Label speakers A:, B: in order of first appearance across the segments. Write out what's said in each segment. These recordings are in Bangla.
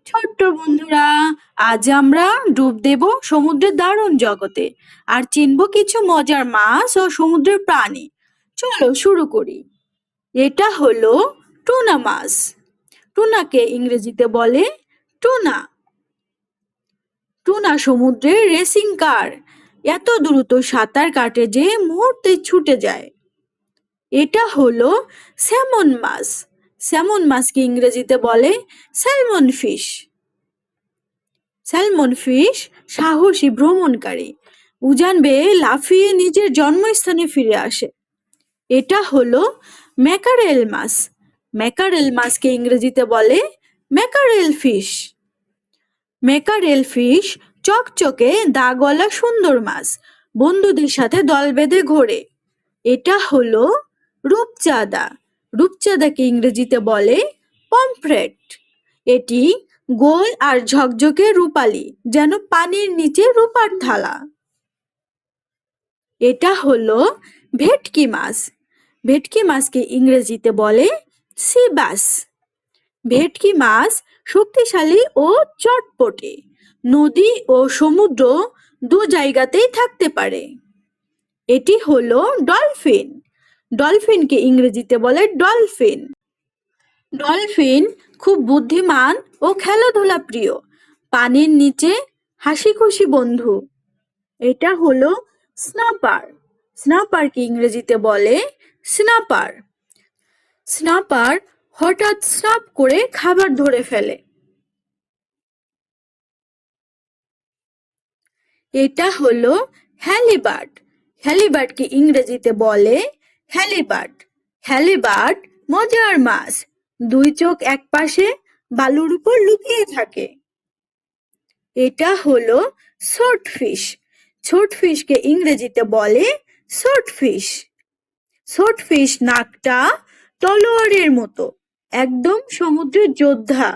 A: ছোট্ট বন্ধুরা, আজ আমরা ডুব দেব সমুদ্রের দারুণ জগতে আর চিনব কিছু মজার মাছ ও সমুদ্রের প্রাণী। চলো শুরু করি। এটা হলো টুনা মাছ। টুনাকে ইংরেজিতে বলে টুনা। টুনা সমুদ্রের রেসিং কার, এত দ্রুত সাঁতার কাটে যে মুহূর্তে ছুটে যায়। এটা হলো স্যামন মাছ। স্যামন মাছকে ইংরেজিতে বলে স্যালমন ফিশ। স্যালমন ফিশ সাহসী ভ্রমণকারী, উজান বেয়ে লাফিয়ে নিজের জন্মস্থানে ফিরে আসে। এটা হলো ম্যাকারেল মাছ। ম্যাকারেল মাছকে ইংরেজিতে বলে ম্যাকারেল ফিশ। ম্যাকারেল ফিশ চকচকে দাগওয়ালা সুন্দর মাছ, বন্ধুদের সাথে দল বেঁধে ঘোরে। এটা হলো রূপচাঁদা। রূপচাঁদাকে ইংরেজিতে বলে পমফ্রেট। এটি গোল আর ঝকঝকে রূপালি, যেন পানির নিচে রূপার থালা। এটা হলো ভেটকি মাছ। ভেটকি মাছকে ইংরেজিতে বলে সি বাস। ভেটকি মাছ শক্তিশালী ও চটপটে, নদী ও সমুদ্র দু জায়গাতেই থাকতে পারে। এটি হলো ডলফিন। ডলফিনকে ইংরেজিতে বলে ডলফিন। ডলফিন খুব বুদ্ধিমান ও খেলাধুলা প্রিয়, পানির নিচে হাসি খুশি বন্ধু। এটা হলো স্নাপার। স্নাপারকে ইংরেজিতে বলে স্নাপার। স্নাপার হঠাৎ স্নাপ করে খাবার ধরে ফেলে। এটা হলো হ্যালিবার্ড। হ্যালিবার্ডকে ইংরেজিতে বলে হ্যালিবার্ড। হ্যালিবার্ড মজার মাছ, দুই চোখ এক পাশে বালুর উপর লুকিয়ে থাকে। এটা হলো সোর্টফিশ। সোর্টফিশকে ইংরেজিতে বলে সোর্টফিশ। সোর্টফিশ নাকটা তলোয়ারের মতো, একদম সমুদ্রের যোদ্ধা।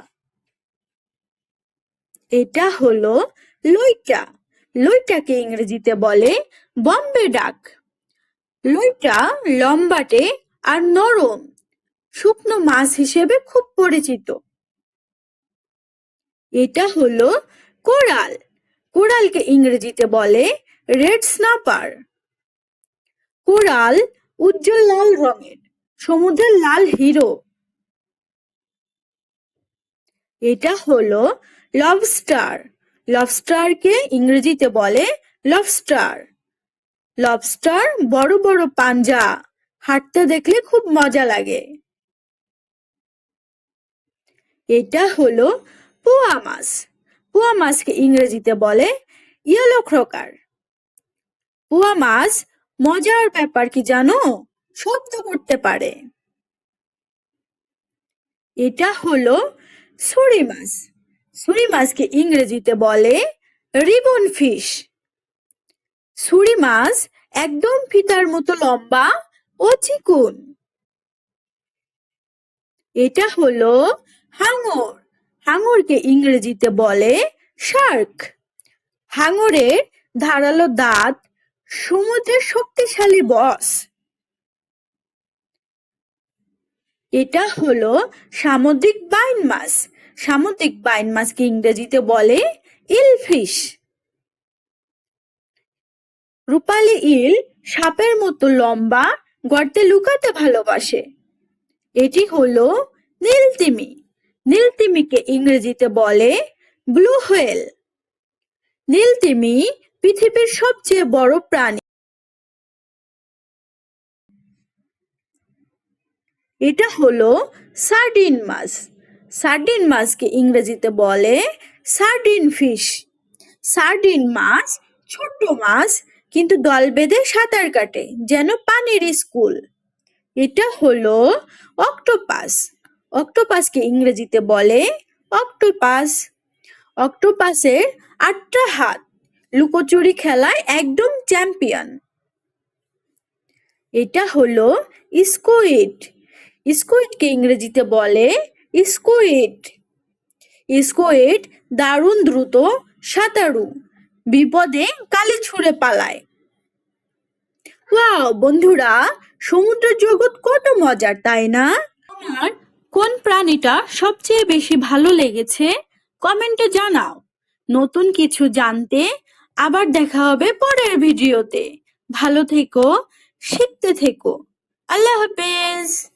A: এটা হলো লইটা। লইটাকে ইংরেজিতে বলে বম্বে ডাক। লইটা লম্বাটে আর নরম, শুকনো মাছ হিসেবে খুব পরিচিত। এটা হলো কোরাল। কোরালকে ইংরেজিতে বলে রেড স্নাপার। কোরাল উজ্জ্বল লাল রঙের, সমুদ্রের লাল হিরো। এটা হলো লবস্টার। লবস্টারকে ইংরেজিতে বলে লবস্টার। লবস্টার বড় বড় পাঞ্জা, হাঁটতে দেখলে খুব মজা লাগে। এটা হলো পোয়া মাছ। পোয়া মাছকে ইংরেজিতে বলে ইয়েলো ক্রকার। পোয়া মাছ মজার ব্যাপার কি জানো, শব্দ করতে পারে। এটা হলো ছুরি মাছ। ছুরি মাছকে ইংরেজিতে বলে রিবন ফিশ। ছুরি মাছ একদম ফিতার মতো লম্বা ও চিকন। এটা হলো হাঙর। হাঙরকে ইংরেজিতে বলে শার্ক। হাঙরের ধারালো দাঁত সমুদ্রের শক্তিশালী বস। এটা হলো সামুদ্রিক বাইন মাছ। সামুদ্রিক বাইন মাছকে ইংরেজিতে বলে ইলফিশ। রূপালী ইল সাপের মতো লম্বা, গর্তে লুকাতে ভালোবাসে। এটি হলো নীলতিমি। নীলতিমিকে ইংরেজিতে বলে ব্লু হোয়েল। নীলতিমি পৃথিবীর সবচেয়ে বড় প্রাণী। এটা হলো সার্ডিন মাছ। সার্ডিন মাছকে ইংরেজিতে বলে সার্ডিন ফিশ। সার্ডিন মাছ ছোট্ট মাছ, কিন্তু দল বেঁধে সাঁতার কাটে যেন পানির স্কুল। এটা হলো অক্টোপাস। অক্টোপাসকে ইংরেজিতে বলে অক্টোপাস। অক্টোপাসের ৮টা হাত, লুকোচুরি খেলায় একদম চ্যাম্পিয়ন। এটা হলো স্কুইড। স্কুইডকে ইংরেজিতে বলে স্কুইড। স্কুইড দারুণ দ্রুত সাঁতারু, বিপদে কালি ছুঁড়ে পালায়। ওয়াও বন্ধুরা, সমুদ্র জগৎ কত মজার, তাই না? তোমার কোন প্রাণীটা সবচেয়ে বেশি ভালো লেগেছে কমেন্টে জানাও। নতুন কিছু জানতে আবার দেখা হবে পরের ভিডিওতে। ভালো থেকো, শিখতে থেকো। আল্লাহ হাফেজ।